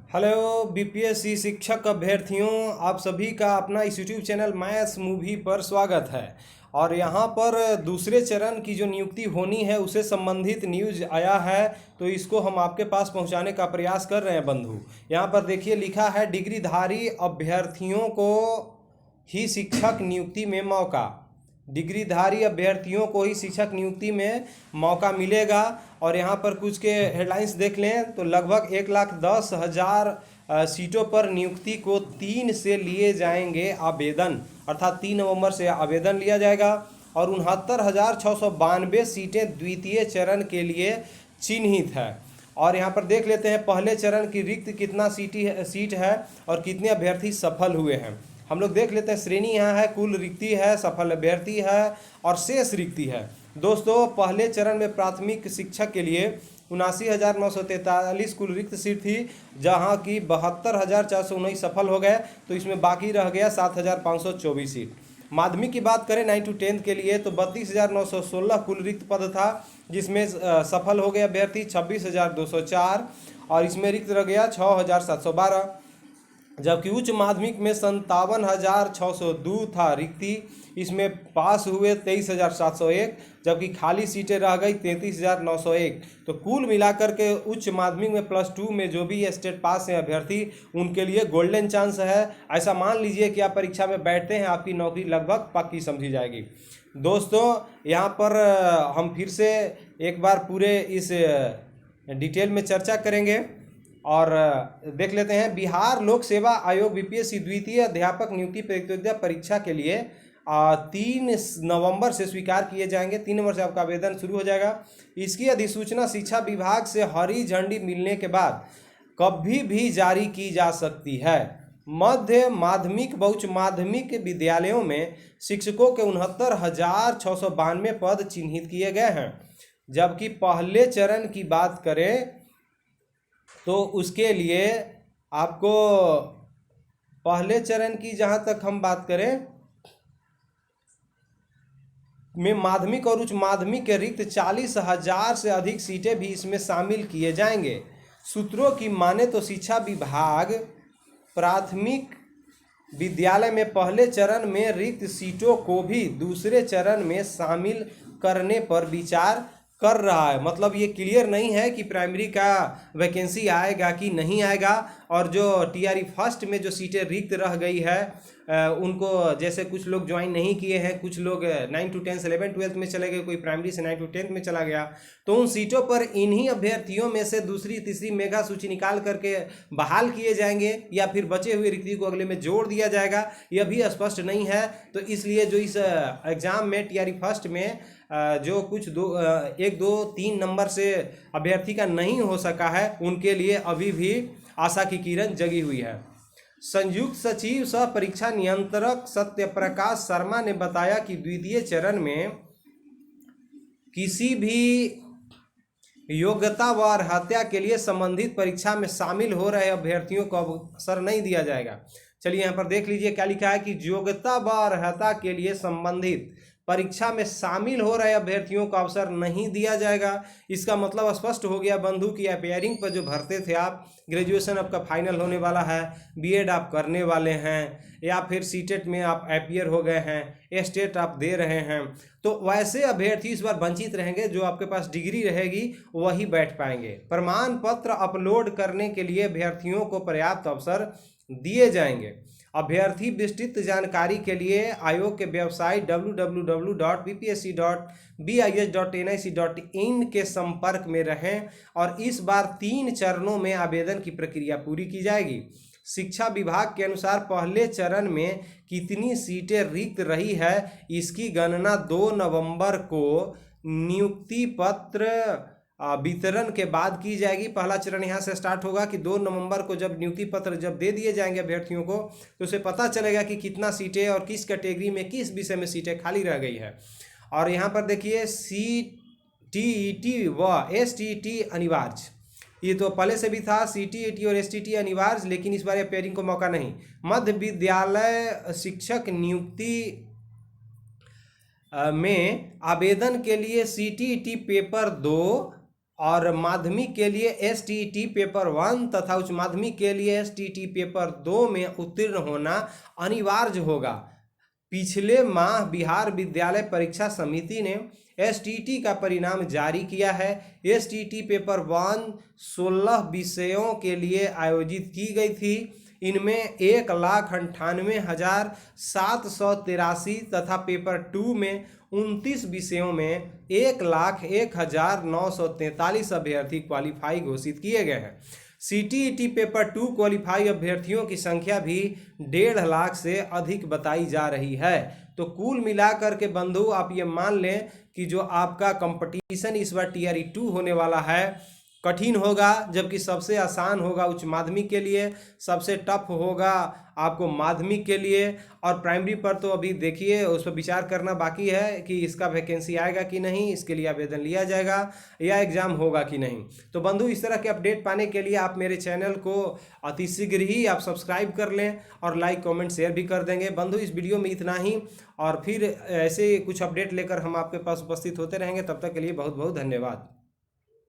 Hello BPSC शिक्षक अभ्यर्थियों, आप सभी का अपना इस यूट्यूब चैनल मैथ्स मूवी पर स्वागत है। और यहाँ पर दूसरे चरण की जो नियुक्ति होनी है उससे संबंधित न्यूज आया है, तो इसको हम आपके पास पहुँचाने का प्रयास कर रहे हैं बंधु। यहाँ पर देखिए लिखा है, डिग्रीधारी अभ्यर्थियों को ही शिक्षक नियुक्ति में मौका। डिग्रीधारी अभ्यर्थियों को ही शिक्षक नियुक्ति में मौका मिलेगा। और यहाँ पर कुछ के हेडलाइंस देख लें तो लगभग 1,10,000 सीटों पर नियुक्ति को 3 से लिए जाएंगे आवेदन, अर्थात 3 नवंबर से आवेदन लिया जाएगा। और 69,692 सीटें द्वितीय चरण के लिए चिन्हित है। और यहाँ पर देख लेते हैं पहले चरण की रिक्त कितना सीट है और कितने अभ्यर्थी सफल हुए हैं। हम लोग देख लेते हैं, श्रेणी यहाँ है, कुल रिक्ति है, सफल अभ्यर्थी है और शेष रिक्ति है। दोस्तों, पहले चरण में प्राथमिक शिक्षक के लिए 79,943 कुल रिक्त सीट थी, जहाँ की 72,419 सफल हो गए, तो इसमें बाकी रह गया 7,524 सीट। माध्यमिक की बात करें 9 to 10 के लिए तो 32,916 कुल रिक्त पद था, जिसमें सफल हो गए अभ्यर्थी 26,204 और इसमें रिक्त रह गया 6,712। जबकि उच्च माध्यमिक में 57,602 था रिक्ति, इसमें पास हुए 23,701, जबकि खाली सीटें रह गई 33,901। तो कुल मिलाकर के उच्च माध्यमिक में +2 में जो भी स्टेट पास हैं अभ्यर्थी, उनके लिए गोल्डन चांस है। ऐसा मान लीजिए कि आप परीक्षा में बैठते हैं, आपकी नौकरी लगभग पक्की समझी जाएगी। दोस्तों, यहाँ पर हम फिर से एक बार पूरे इस डिटेल में चर्चा करेंगे और देख लेते हैं। बिहार लोक सेवा आयोग बीपीएससी द्वितीय अध्यापक नियुक्ति प्रतियोगिता परीक्षा के लिए 3 नवंबर से स्वीकार किए जाएंगे। 3 नवंबर से आपका आवेदन शुरू हो जाएगा। इसकी अधिसूचना शिक्षा विभाग से हरी झंडी मिलने के बाद कभी भी जारी की जा सकती है। मध्य माध्यमिक व उच्च माध्यमिक विद्यालयों में शिक्षकों के 69,692 पद चिन्हित किए गए हैं। जबकि पहले चरण की बात करें तो उसके लिए आपको पहले चरण की जहां तक हम बात करें में माध्यमिक और उच्च माध्यमिक के रिक्त 40,000 से अधिक सीटें भी इसमें शामिल किए जाएंगे। सूत्रों की माने तो शिक्षा विभाग प्राथमिक विद्यालय में पहले चरण में रिक्त सीटों को भी दूसरे चरण में शामिल करने पर विचार कर रहा है। मतलब ये क्लियर नहीं है कि प्राइमरी का वैकेंसी आएगा कि नहीं आएगा। और जो टीआरई फर्स्ट में जो सीटें रिक्त रह गई है उनको, जैसे कुछ लोग ज्वाइन नहीं किए हैं, कुछ लोग 9 to 10 11 12 में चले गए, कोई प्राइमरी से 9 to 10 में चला गया, तो उन सीटों पर इन्हीं अभ्यर्थियों में से दूसरी तीसरी मेगा सूची निकाल करके बहाल किए जाएंगे या फिर बचे हुए रिक्ति को अगले में जोड़ दिया जाएगा, यह भी स्पष्ट नहीं है। तो इसलिए जो इस एग्ज़ाम में टीआरई फर्स्ट में जो कुछ 1 2 3 नंबर से अभ्यर्थी का नहीं हो सका है, उनके लिए अभी भी आशा की किरण जगी हुई है। संयुक्त सचिव सह परीक्षा नियंत्रक सत्यप्रकाश शर्मा ने बताया कि द्वितीय चरण में किसी भी योग्यता व अर्हता के लिए संबंधित परीक्षा में शामिल हो रहे अभ्यर्थियों को अवसर नहीं दिया जाएगा। चलिए यहाँ पर देख लीजिए क्या लिखा है कि योग्यता व अर्हता के लिए संबंधित परीक्षा में शामिल हो रहे अभ्यर्थियों को अवसर नहीं दिया जाएगा। इसका मतलब स्पष्ट हो गया बंधु कि अपेयरिंग पर जो भरते थे आप, ग्रेजुएशन आपका फाइनल होने वाला है, बीएड आप करने वाले हैं, या फिर सीटेट में आप अपेयर हो गए हैं, स्टेट आप दे रहे हैं, तो वैसे अभ्यर्थी इस बार वंचित रहेंगे। जो आपके पास डिग्री रहेगी वही बैठ पाएंगे। प्रमाण पत्र अपलोड करने के लिए अभ्यर्थियों को पर्याप्त अवसर दिए जाएंगे। अभ्यर्थी विस्तृत जानकारी के लिए आयोग के वेबसाइट www.bps.bis.nic.in के संपर्क में रहें। और इस बार 3 चरणों में आवेदन की प्रक्रिया पूरी की जाएगी। शिक्षा विभाग के अनुसार पहले चरण में कितनी सीटें रिक्त रही है, इसकी गणना 2 नवंबर को नियुक्ति पत्र वितरण के बाद की जाएगी। पहला चरण यहाँ से स्टार्ट होगा कि 2 नवंबर को जब नियुक्ति पत्र जब दे दिए जाएंगे अभ्यर्थियों को, तो उसे पता चलेगा कि कितना सीटें और किस कैटेगरी में किस विषय में सीटें खाली रह गई है। और यहाँ पर देखिए CTET व STT अनिवार्य, ये तो पहले से भी था CTET और STT अनिवार्य, लेकिन इस बार अपेयरिंग को मौका नहीं। मध्य विद्यालय शिक्षक नियुक्ति में आवेदन के लिए CTET पेपर 2 और माध्यमिक के लिए एसटीईटी पेपर 1 तथा उच्च माध्यमिक के लिए एसटीईटी पेपर 2 में उत्तीर्ण होना अनिवार्य होगा। पिछले माह बिहार विद्यालय परीक्षा समिति ने एसटीईटी का परिणाम जारी किया है। एसटीईटी पेपर 1 16 विषयों के लिए आयोजित की गई थी। इनमें 1,98,783 तथा पेपर 2 में 29 विषयों में 1,01,943 अभ्यर्थी क्वालिफाई घोषित किए गए हैं। सीटीईटी पेपर 2 क्वालिफाई अभ्यर्थियों की संख्या भी 1.5 लाख से अधिक बताई जा रही है। तो कुल मिलाकर के बंधु आप ये मान लें कि जो आपका कंपटीशन इस बार टीआरई 2 होने वाला है कठिन होगा, जबकि सबसे आसान होगा उच्च माध्यमिक के लिए, सबसे टफ होगा आपको माध्यमिक के लिए। और प्राइमरी पर तो अभी देखिए उस पर विचार करना बाकी है कि इसका वैकेंसी आएगा कि नहीं, इसके लिए आवेदन लिया जाएगा या एग्ज़ाम होगा कि नहीं। तो बंधु इस तरह के अपडेट पाने के लिए आप मेरे चैनल को अतिशीघ्र ही आप सब्सक्राइब कर लें और लाइक कमेंट शेयर भी कर देंगे। बंधु इस वीडियो में इतना ही, और फिर ऐसे कुछ अपडेट लेकर हम आपके पास उपस्थित होते रहेंगे। तब तक के लिए बहुत बहुत धन्यवाद।